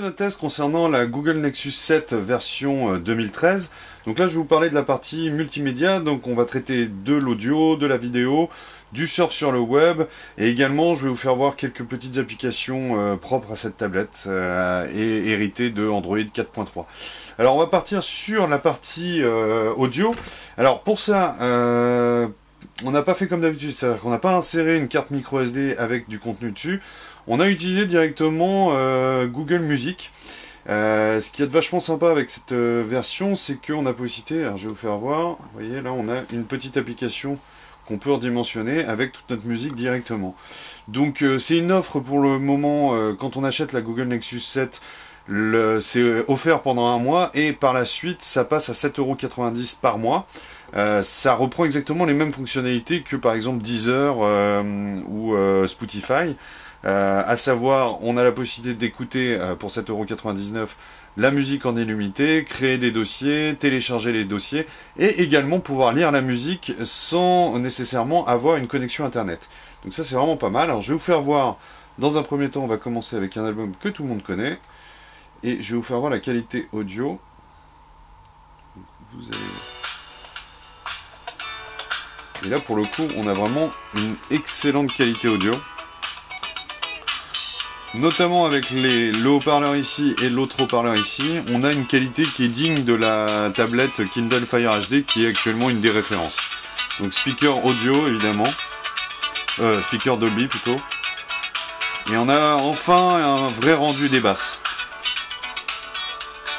de notre test concernant la Google Nexus 7 version 2013. Donc là je vais vous parler de la partie multimédia, donc on va traiter de l'audio, de la vidéo, du surf sur le web, et également je vais vous faire voir quelques petites applications propres à cette tablette et héritées de Android 4.3. Alors on va partir sur la partie audio. Alors pour ça, on n'a pas fait comme d'habitude, c'est-à-dire qu'on n'a pas inséré une carte micro SD avec du contenu dessus. On a utilisé directement Google Music. Ce qui est vachement sympa avec cette version, c'est qu'on a possibilité, alors je vais vous faire voir, vous voyez là on a une petite application qu'on peut redimensionner avec toute notre musique directement. Donc c'est une offre pour le moment, quand on achète la Google Nexus 7, c'est offert pendant un mois et par la suite ça passe à 7,90 € par mois. Ça reprend exactement les mêmes fonctionnalités que par exemple Deezer ou Spotify. À savoir, on a la possibilité d'écouter pour 7,99 € la musique en illimité, créer des dossiers, télécharger les dossiers et également pouvoir lire la musique sans nécessairement avoir une connexion internet. Donc ça c'est vraiment pas mal. Alors je vais vous faire voir, dans un premier temps on va commencer avec un album que tout le monde connaît et je vais vous faire voir la qualité audio. Vous allez... Et là pour le coup on a vraiment une excellente qualité audio. Notamment avec le haut-parleur ici et l'autre haut-parleur ici, on a une qualité qui est digne de la tablette Kindle Fire HD qui est actuellement une des références. Donc speaker audio évidemment, speaker Dolby plutôt. Et on a enfin un vrai rendu des basses.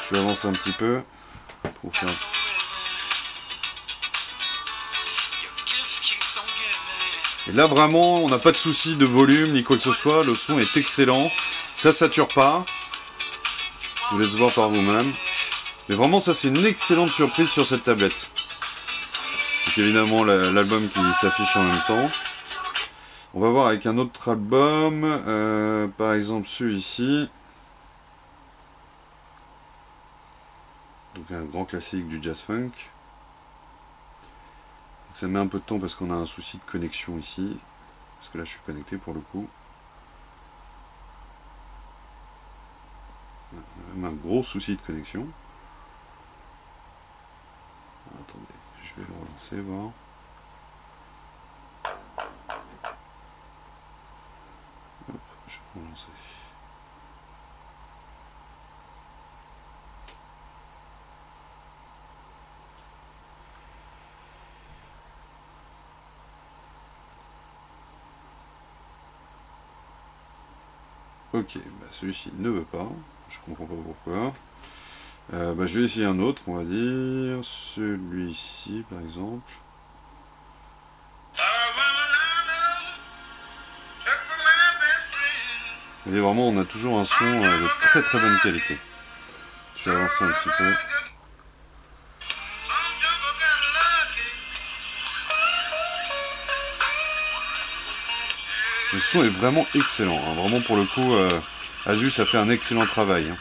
Je vais avancer un petit peu pour faire... Et là vraiment on n'a pas de souci de volume ni quoi que ce soit, le son est excellent, ça sature pas, je vous laisse voir par vous-même, mais vraiment ça c'est une excellente surprise sur cette tablette. Donc évidemment l'album qui s'affiche en même temps. On va voir avec un autre album, par exemple celui-ci, donc un grand classique du jazz funk. Ça met un peu de temps parce qu'on a un souci de connexion ici. Parce que là je suis connecté pour le coup. On a même un gros souci de connexion. Attendez, je vais le relancer, voir. Hop, je vais relancer. Ok, bah celui-ci ne veut pas, je comprends pas pourquoi. Je vais essayer un autre, on va dire, celui-ci par exemple. Vous voyez vraiment, on a toujours un son de très très bonne qualité. Je vais avancer un petit peu. Le son est vraiment excellent, hein. Vraiment pour le coup, Asus a fait un excellent travail. Hein.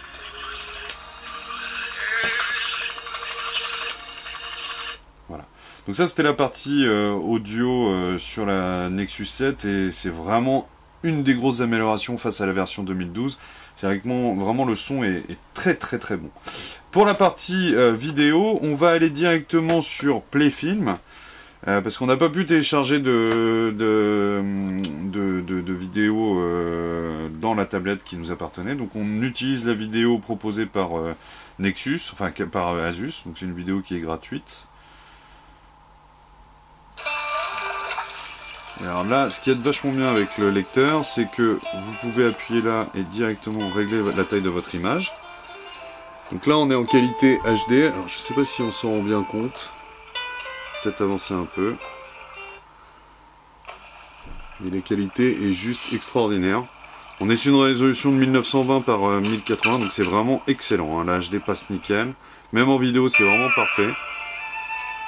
Voilà. Donc ça c'était la partie audio sur la Nexus 7 et c'est vraiment une des grosses améliorations face à la version 2012. C'est vraiment le son est très très très bon. Pour la partie vidéo, on va aller directement sur Playfilm. Parce qu'on n'a pas pu télécharger de vidéos dans la tablette qui nous appartenait. Donc on utilise la vidéo proposée par Nexus, enfin par Asus. Donc c'est une vidéo qui est gratuite. Et alors là, ce qui est vachement bien avec le lecteur, c'est que vous pouvez appuyer là et directement régler la taille de votre image. Donc là on est en qualité HD. Alors je ne sais pas si on s'en rend bien compte. Peut-être avancer un peu. Mais la qualité est juste extraordinaire. On est sur une résolution de 1920 par 1080, donc c'est vraiment excellent. Hein. La HD passe nickel. Même en vidéo, c'est vraiment parfait.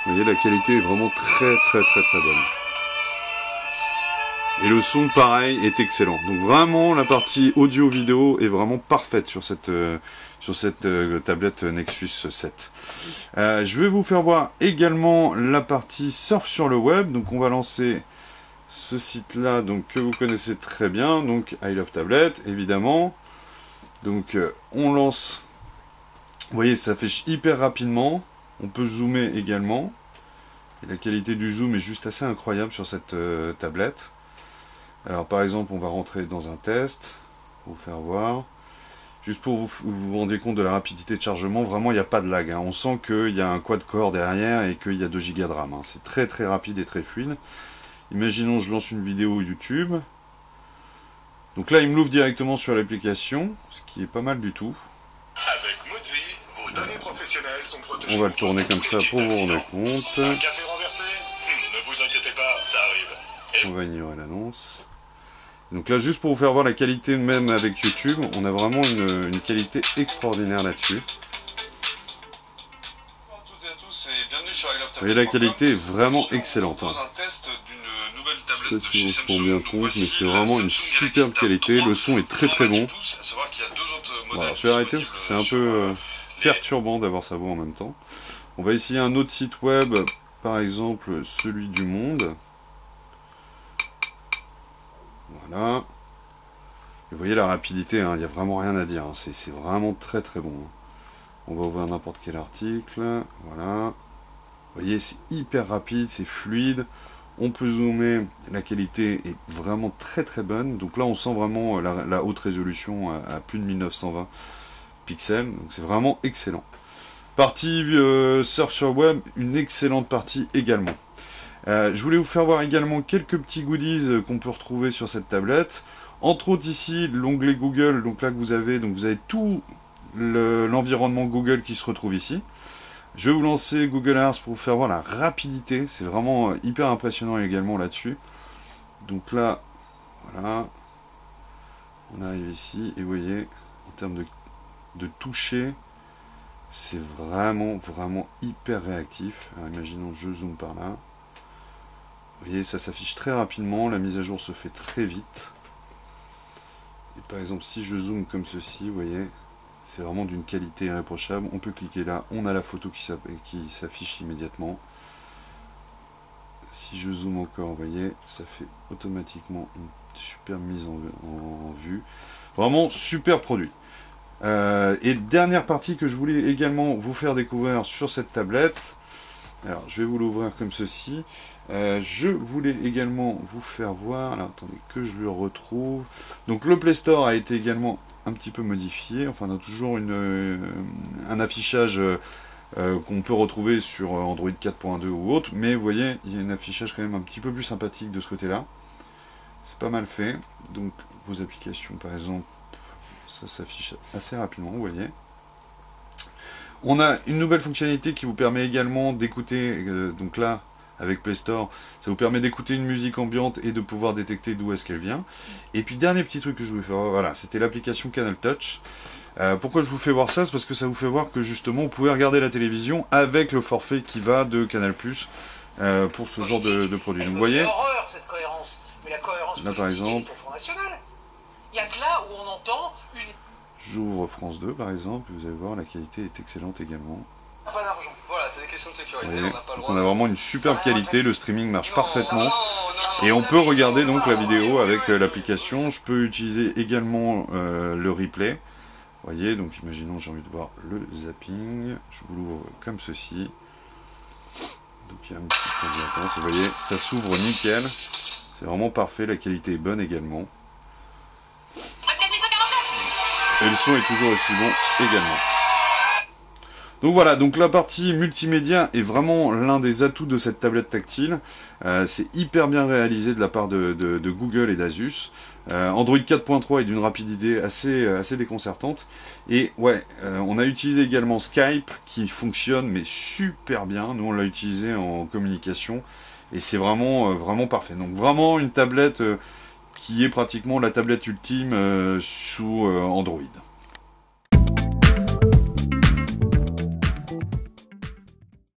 Vous voyez, la qualité est vraiment très très très très bonne. Et le son, pareil, est excellent. Donc vraiment, la partie audio-vidéo est vraiment parfaite sur cette tablette Nexus 7. Je vais vous faire voir également la partie surf sur le web. Donc on va lancer ce site-là, donc que vous connaissez très bien. Donc I Love Tablet, évidemment. Donc on lance, vous voyez ça fait hyper rapidement, on peut zoomer également, et la qualité du zoom est juste assez incroyable sur cette tablette. Alors par exemple on va rentrer dans un test, pour vous faire voir, juste pour vous rendre compte de la rapidité de chargement, vraiment il n'y a pas de lag, hein. On sent qu'il y a un quad-core derrière et qu'il y a 2 Go de RAM, hein. C'est très très rapide et très fluide. Imaginons je lance une vidéo YouTube. Donc là, il me l'ouvre directement sur l'application, ce qui est pas mal du tout. Avec Mozi, vos données professionnelles sont protégées. On va le tourner comme ça pour vous rendre compte. Un café renversé? Ne vous inquiétez pas, ça arrive. On va ignorer l'annonce. Donc là, juste pour vous faire voir la qualité même avec YouTube, on a vraiment une qualité extraordinaire là-dessus. Bonjour à toutes et à tous et bienvenue sur iLoveTablet.com. Vous voyez, la qualité est vraiment excellente, hein. Je sais pas si on se rend bien compte, mais c'est vraiment une superbe qualité. Le son est très très bon. Voilà, je vais arrêter parce que c'est un peu perturbant d'avoir sa voix en même temps. On va essayer un autre site web, par exemple celui du Monde. Voilà. Et vous voyez la rapidité, hein, il n'y a vraiment rien à dire, hein. C'est vraiment très très bon, hein. On va ouvrir n'importe quel article. Voilà. Vous voyez, c'est hyper rapide, c'est fluide. On peut zoomer, la qualité est vraiment très très bonne. Donc là on sent vraiment la haute résolution à plus de 1920 pixels. Donc c'est vraiment excellent. Partie surf sur web, une excellente partie également. Je voulais vous faire voir également quelques petits goodies qu'on peut retrouver sur cette tablette. Entre autres ici l'onglet Google, donc là que vous avez tout l'environnement Google qui se retrouve ici. Je vais vous lancer Google Earth pour vous faire voir la rapidité. C'est vraiment hyper impressionnant également là-dessus. Donc là, voilà. On arrive ici et vous voyez, en termes de toucher, c'est vraiment hyper réactif. Alors imaginons je zoome par là. Vous voyez, ça s'affiche très rapidement. La mise à jour se fait très vite. Et par exemple, si je zoome comme ceci, vous voyez, c'est vraiment d'une qualité irréprochable. On peut cliquer là, on a la photo qui s'affiche immédiatement. Si je zoome encore, vous voyez, ça fait automatiquement une super mise en vue. Vraiment super produit. Et dernière partie que je voulais également vous faire découvrir sur cette tablette. Alors, je vais vous l'ouvrir comme ceci. Je voulais également vous faire voir. Alors, attendez que je le retrouve. Donc, le Play Store a été également un petit peu modifié. Enfin, on a toujours un affichage qu'on peut retrouver sur Android 4.2 ou autre. Mais vous voyez, il y a un affichage quand même un petit peu plus sympathique de ce côté-là. C'est pas mal fait. Donc, vos applications, par exemple, ça s'affiche assez rapidement, vous voyez. On a une nouvelle fonctionnalité qui vous permet également d'écouter, donc là, avec Play Store, ça vous permet d'écouter une musique ambiante et de pouvoir détecter d'où est-ce qu'elle vient. Et puis, dernier petit truc que je voulais faire, voilà, c'était l'application Canal Touch. Pourquoi je vous fais voir ça? C'est parce que ça vous fait voir que justement, vous pouvez regarder la télévision avec le forfait qui va de Canal+, pour ce genre de produit. Donc, vous voyez, horreur, cette cohérence. Mais la cohérence là par exemple, il y a que là où on entend une... J'ouvre France 2 par exemple, et vous allez voir, la qualité est excellente également. Pas d'argent. Voilà, c'est des questions de sécurité, Voyez, on n'a pas le droit. on a vraiment une super qualité, le streaming marche parfaitement. Et on peut regarder donc la vidéo avec l'application. Je peux utiliser également le replay. Vous voyez, donc imaginons j'ai envie de voir le zapping. Je vous l'ouvre comme ceci. Donc il y a un petit temps d'attente. Vous voyez, ça s'ouvre nickel. C'est vraiment parfait, la qualité est bonne également. Et le son est toujours aussi bon également. Donc voilà, donc la partie multimédia est vraiment l'un des atouts de cette tablette tactile. C'est hyper bien réalisé de la part de Google et d'Asus. Android 4.3 est d'une rapidité assez déconcertante. Et ouais, on a utilisé également Skype qui fonctionne mais super bien. Nous on l'a utilisé en communication et c'est vraiment parfait. Donc vraiment une tablette qui est pratiquement la tablette ultime sous Android.